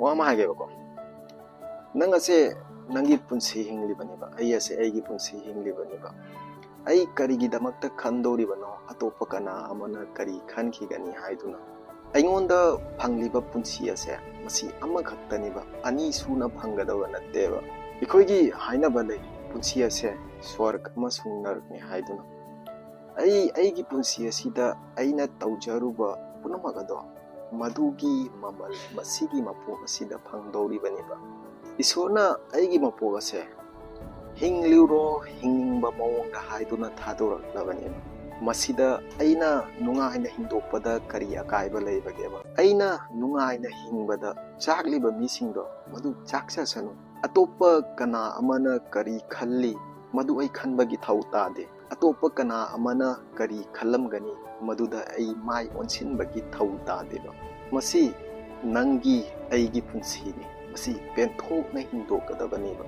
वा मा हागेबको नंग असे नंगी पुंसी हिंगलिबनेबा आई असे आईगी पुंसी हिंगलिबनेबा आई करिगिदमक्ता खंदोरिबनो अतोप कना अमना करी खनखिगनी हाइदुना अइंगोंदा फंगलिबा पुंसी असे मसी अमखक्तनिबा अनी सुना फंगदव नत्तेबा इखोइगी हाइनबा लई पुंसी असे स्वर्ग अमसुंग नरकनि हाइदुना आईगी पुंसी असिदा आइना तौजरुबा पुनमगदो मधुगी ममल मसीगी मपोग असिदा फंगदौरिबनेबा ईश्वरना आईगी मपोग असे हिंगलिउरो हिंगबा मवंगदा हाइदुना थादोरक्लबनेबा मसीदा आइना नुंगाइना हिंदोकपदा करी अकायबा लेबगेबा आइना नुंगाइना हिंगबदा चाकलिबा मिसिंगदो मधु चाकससनु अतोप कना अमना करी खल्ली मधु आई खनबगी थौ तादे अतोप कना अमना करी खलमगनी मधुदा आई माई ओनसिनबगी थौ तादेबा मसी नंगी आईगी पुंसीनी मसी पेंथोकना हिंदोकदबनेबा